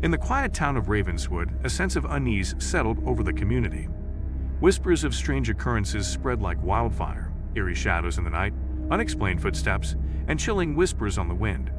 In the quiet town of Ravenswood, a sense of unease settled over the community. Whispers of strange occurrences spread like wildfire, eerie shadows in the night, unexplained footsteps, and chilling whispers on the wind.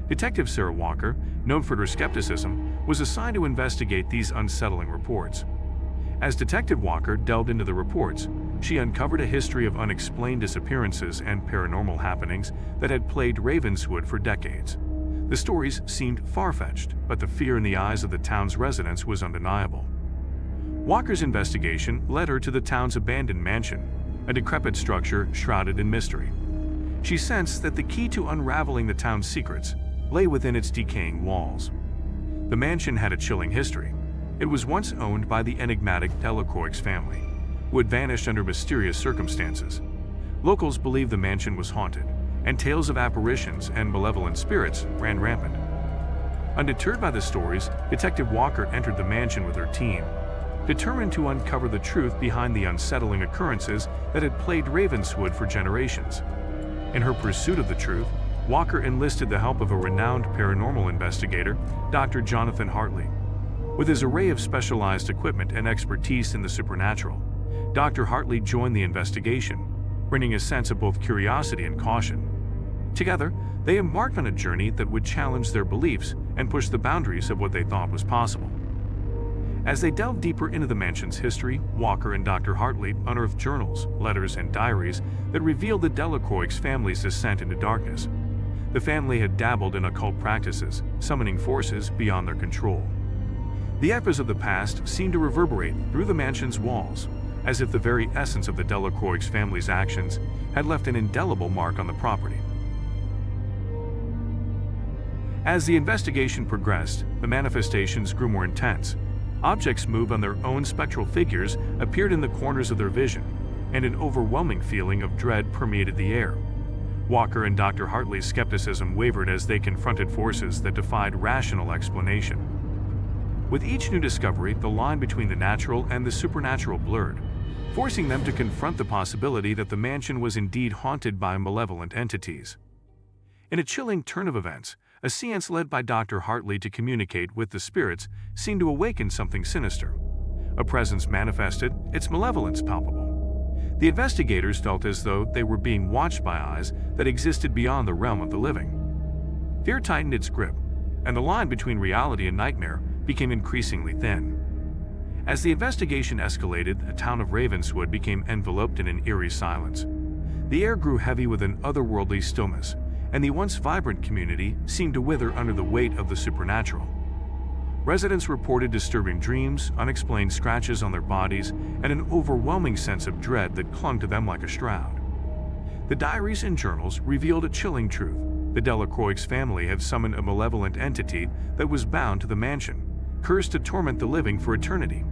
Detective Sarah Walker, known for her skepticism, was assigned to investigate these unsettling reports. As Detective Walker delved into the reports, she uncovered a history of unexplained disappearances and paranormal happenings that had plagued Ravenswood for decades. The stories seemed far-fetched, but the fear in the eyes of the town's residents was undeniable. Walker's investigation led her to the town's abandoned mansion, a decrepit structure shrouded in mystery. She sensed that the key to unraveling the town's secrets lay within its decaying walls. The mansion had a chilling history. It was once owned by the enigmatic Delacroix family, who had vanished under mysterious circumstances. Locals believed the mansion was haunted, and tales of apparitions and malevolent spirits ran rampant. Undeterred by the stories, Detective Walker entered the mansion with her team, determined to uncover the truth behind the unsettling occurrences that had plagued Ravenswood for generations. In her pursuit of the truth, Walker enlisted the help of a renowned paranormal investigator, Dr. Jonathan Hartley. With his array of specialized equipment and expertise in the supernatural, Dr. Hartley joined the investigation, bringing a sense of both curiosity and caution. Together, they embarked on a journey that would challenge their beliefs and push the boundaries of what they thought was possible. As they delved deeper into the mansion's history, Walker and Dr. Hartley unearthed journals, letters, and diaries that revealed the Delacroix family's descent into darkness. The family had dabbled in occult practices, summoning forces beyond their control. The echoes of the past seemed to reverberate through the mansion's walls, as if the very essence of the Delacroix family's actions had left an indelible mark on the property. As the investigation progressed, the manifestations grew more intense. Objects moved on their own, spectral figures appeared in the corners of their vision, and an overwhelming feeling of dread permeated the air. Walker and Dr. Hartley's skepticism wavered as they confronted forces that defied rational explanation. With each new discovery, the line between the natural and the supernatural blurred, forcing them to confront the possibility that the mansion was indeed haunted by malevolent entities. In a chilling turn of events, a seance led by Dr. Hartley to communicate with the spirits seemed to awaken something sinister. A presence manifested, its malevolence palpable. The investigators felt as though they were being watched by eyes that existed beyond the realm of the living. Fear tightened its grip, and the line between reality and nightmare became increasingly thin. As the investigation escalated, the town of Ravenswood became enveloped in an eerie silence. The air grew heavy with an otherworldly stillness, and the once vibrant community seemed to wither under the weight of the supernatural. Residents reported disturbing dreams, unexplained scratches on their bodies, and an overwhelming sense of dread that clung to them like a shroud. The diaries and journals revealed a chilling truth. The Delacroix family had summoned a malevolent entity that was bound to the mansion, cursed to torment the living for eternity.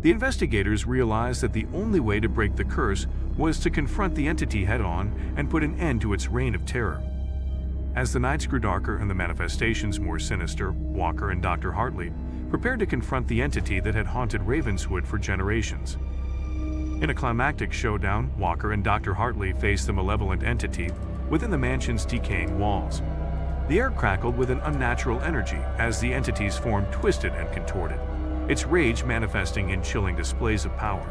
The investigators realized that the only way to break the curse was to confront the entity head-on and put an end to its reign of terror. As the nights grew darker and the manifestations more sinister, Walker and Dr. Hartley prepared to confront the entity that had haunted Ravenswood for generations. In a climactic showdown, Walker and Dr. Hartley faced the malevolent entity within the mansion's decaying walls. The air crackled with an unnatural energy as the entity's form twisted and contorted, its rage manifesting in chilling displays of power.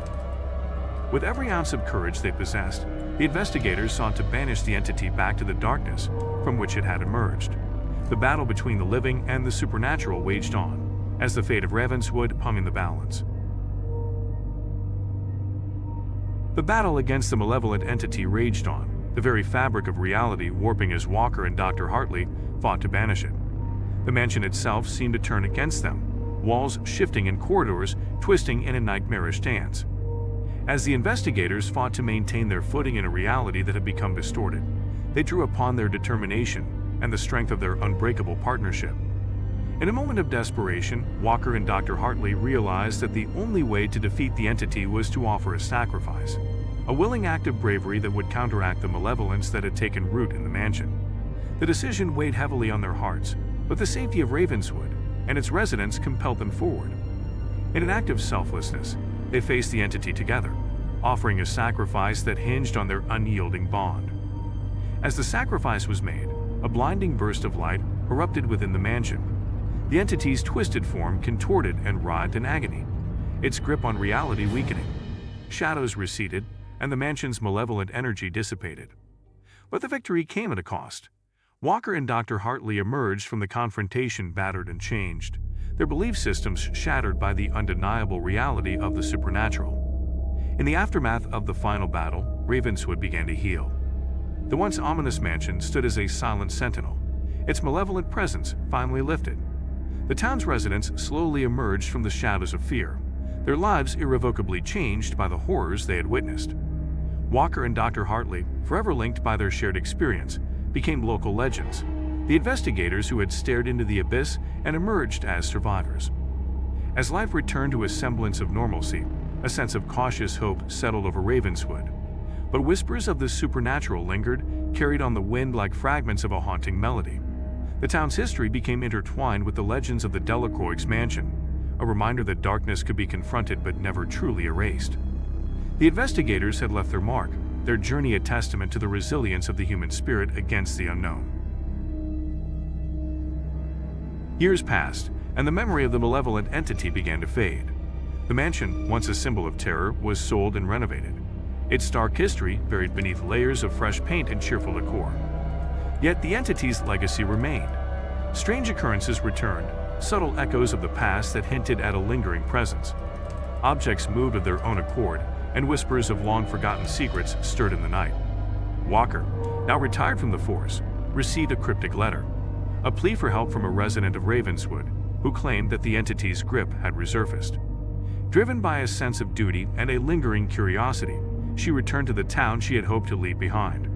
With every ounce of courage they possessed, the investigators sought to banish the entity back to the darkness from which it had emerged. The battle between the living and the supernatural waged on, as the fate of Ravenswood hung in the balance. The battle against the malevolent entity raged on, the very fabric of reality warping as Walker and Dr. Hartley fought to banish it. The mansion itself seemed to turn against them, walls shifting and corridors twisting in a nightmarish dance. As the investigators fought to maintain their footing in a reality that had become distorted, they drew upon their determination and the strength of their unbreakable partnership. In a moment of desperation, Walker and Dr. Hartley realized that the only way to defeat the entity was to offer a sacrifice, a willing act of bravery that would counteract the malevolence that had taken root in the mansion. The decision weighed heavily on their hearts, but the safety of Ravenswood and its residents compelled them forward. In an act of selflessness, they faced the entity together, offering a sacrifice that hinged on their unyielding bond. As the sacrifice was made, a blinding burst of light erupted within the mansion. The entity's twisted form contorted and writhed in agony, its grip on reality weakening. Shadows receded, and the mansion's malevolent energy dissipated. But the victory came at a cost. Walker and Dr. Hartley emerged from the confrontation battered and changed, their belief systems shattered by the undeniable reality of the supernatural. In the aftermath of the final battle, Ravenswood began to heal. The once ominous mansion stood as a silent sentinel, its malevolent presence finally lifted. The town's residents slowly emerged from the shadows of fear, their lives irrevocably changed by the horrors they had witnessed. Walker and Dr. Hartley, forever linked by their shared experience, became local legends, the investigators who had stared into the abyss and emerged as survivors. As life returned to a semblance of normalcy, a sense of cautious hope settled over Ravenswood. But whispers of the supernatural lingered, carried on the wind like fragments of a haunting melody. The town's history became intertwined with the legends of the Delacroix mansion, a reminder that darkness could be confronted but never truly erased. The investigators had left their mark, their journey a testament to the resilience of the human spirit against the unknown. Years passed, and the memory of the malevolent entity began to fade. The mansion, once a symbol of terror, was sold and renovated, its dark history buried beneath layers of fresh paint and cheerful decor. Yet the entity's legacy remained. Strange occurrences returned, subtle echoes of the past that hinted at a lingering presence. Objects moved of their own accord, and whispers of long-forgotten secrets stirred in the night. Walker, now retired from the force, received a cryptic letter, a plea for help from a resident of Ravenswood, who claimed that the entity's grip had resurfaced. Driven by a sense of duty and a lingering curiosity, she returned to the town she had hoped to leave behind.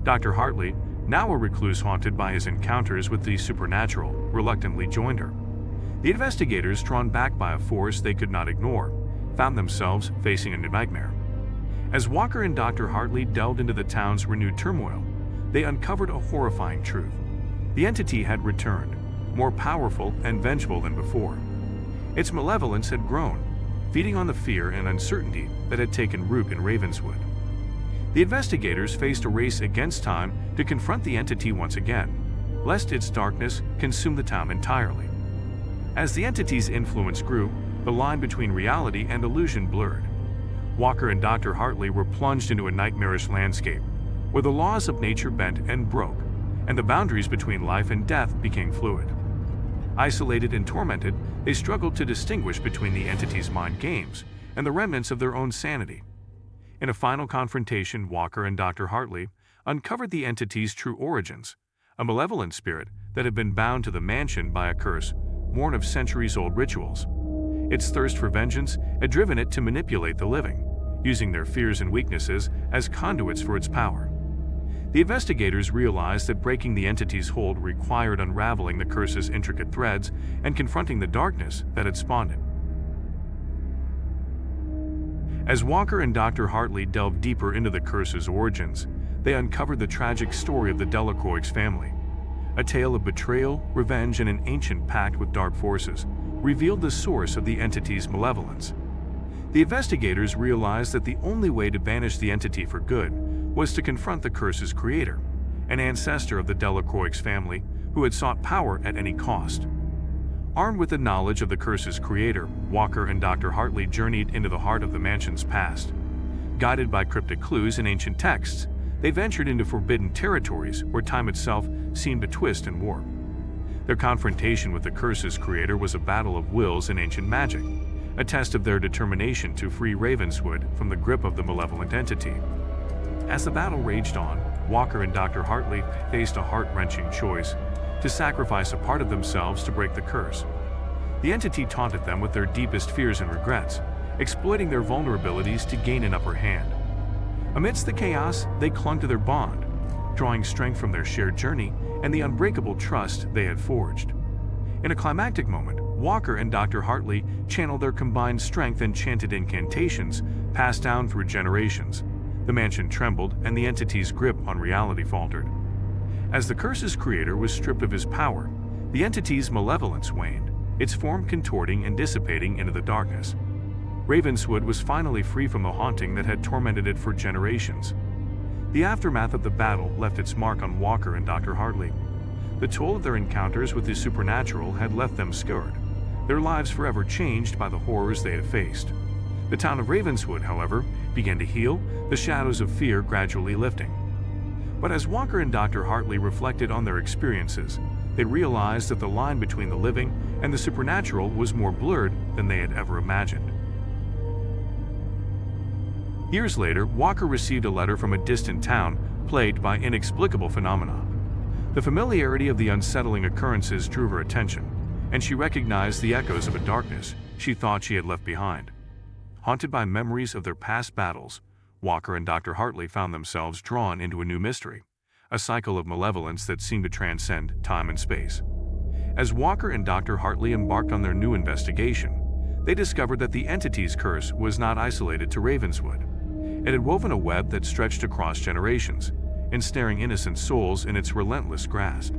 Dr. Hartley, now a recluse haunted by his encounters with the supernatural, reluctantly joined her. The investigators, drawn back by a force they could not ignore, found themselves facing a new nightmare. As Walker and Dr. Hartley delved into the town's renewed turmoil, they uncovered a horrifying truth. The entity had returned, more powerful and vengeful than before. Its malevolence had grown, feeding on the fear and uncertainty that had taken root in Ravenswood. The investigators faced a race against time to confront the entity once again, lest its darkness consume the town entirely. As the entity's influence grew, the line between reality and illusion blurred. Walker and Dr. Hartley were plunged into a nightmarish landscape, where the laws of nature bent and broke, and the boundaries between life and death became fluid. Isolated and tormented, they struggled to distinguish between the entity's mind games and the remnants of their own sanity. In a final confrontation, Walker and Dr. Hartley uncovered the entity's true origins, a malevolent spirit that had been bound to the mansion by a curse born of centuries-old rituals. Its thirst for vengeance had driven it to manipulate the living, using their fears and weaknesses as conduits for its power. The investigators realized that breaking the entity's hold required unraveling the curse's intricate threads and confronting the darkness that had spawned it. As Walker and Dr. Hartley delved deeper into the curse's origins, they uncovered the tragic story of the Delacroix family. A tale of betrayal, revenge, and an ancient pact with dark forces revealed the source of the entity's malevolence. The investigators realized that the only way to banish the entity for good was to confront the curse's creator, an ancestor of the Delacroix family who had sought power at any cost. Armed with the knowledge of the curse's creator, Walker and Dr. Hartley journeyed into the heart of the mansion's past. Guided by cryptic clues and ancient texts, they ventured into forbidden territories where time itself seemed to twist and warp. Their confrontation with the curse's creator was a battle of wills and ancient magic, a test of their determination to free Ravenswood from the grip of the malevolent entity. As the battle raged on, Walker and Dr. Hartley faced a heart-wrenching choice: to sacrifice a part of themselves to break the curse. The entity taunted them with their deepest fears and regrets, exploiting their vulnerabilities to gain an upper hand. Amidst the chaos, they clung to their bond, drawing strength from their shared journey and the unbreakable trust they had forged. In a climactic moment, Walker and Dr. Hartley channeled their combined strength and chanted incantations passed down through generations. The mansion trembled, and the entity's grip on reality faltered. As the curse's creator was stripped of his power, the entity's malevolence waned, its form contorting and dissipating into the darkness. Ravenswood was finally free from the haunting that had tormented it for generations. The aftermath of the battle left its mark on Walker and Dr. Hartley. The toll of their encounters with the supernatural had left them scarred, their lives forever changed by the horrors they had faced. The town of Ravenswood, however, began to heal, the shadows of fear gradually lifting. But as Walker and Dr. Hartley reflected on their experiences, they realized that the line between the living and the supernatural was more blurred than they had ever imagined. Years later, Walker received a letter from a distant town plagued by inexplicable phenomena. The familiarity of the unsettling occurrences drew her attention, and she recognized the echoes of a darkness she thought she had left behind. Haunted by memories of their past battles, Walker and Dr. Hartley found themselves drawn into a new mystery, a cycle of malevolence that seemed to transcend time and space. As Walker and Dr. Hartley embarked on their new investigation, they discovered that the entity's curse was not isolated to Ravenswood. It had woven a web that stretched across generations, ensnaring innocent souls in its relentless grasp.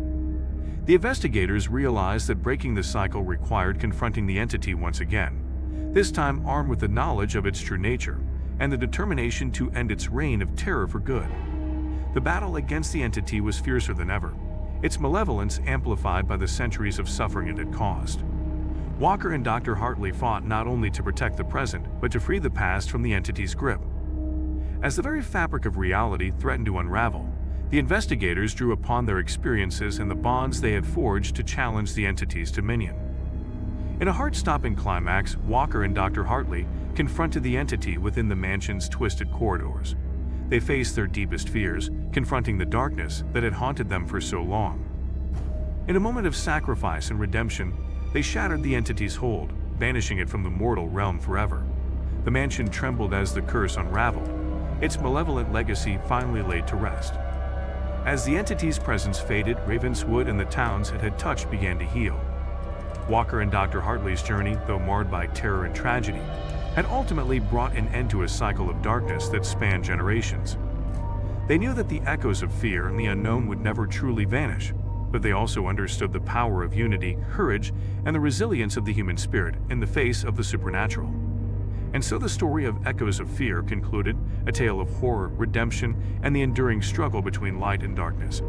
The investigators realized that breaking the cycle required confronting the entity once again, this time armed with the knowledge of its true nature and the determination to end its reign of terror for good. The battle against the entity was fiercer than ever, its malevolence amplified by the centuries of suffering it had caused. Walker and Dr. Hartley fought not only to protect the present, but to free the past from the entity's grip. As the very fabric of reality threatened to unravel, the investigators drew upon their experiences and the bonds they had forged to challenge the entity's dominion. In a heart-stopping climax, Walker and Dr. Hartley confronted the entity within the mansion's twisted corridors. They faced their deepest fears, confronting the darkness that had haunted them for so long. In a moment of sacrifice and redemption, they shattered the entity's hold, banishing it from the mortal realm forever. The mansion trembled as the curse unraveled, its malevolent legacy finally laid to rest. As the entity's presence faded, Ravenswood and the towns it had touched began to heal. Walker and Dr. Hartley's journey, though marred by terror and tragedy, had ultimately brought an end to a cycle of darkness that spanned generations. They knew that the echoes of fear and the unknown would never truly vanish, but they also understood the power of unity, courage, and the resilience of the human spirit in the face of the supernatural. And so the story of Echoes of Fear concluded, a tale of horror, redemption, and the enduring struggle between light and darkness.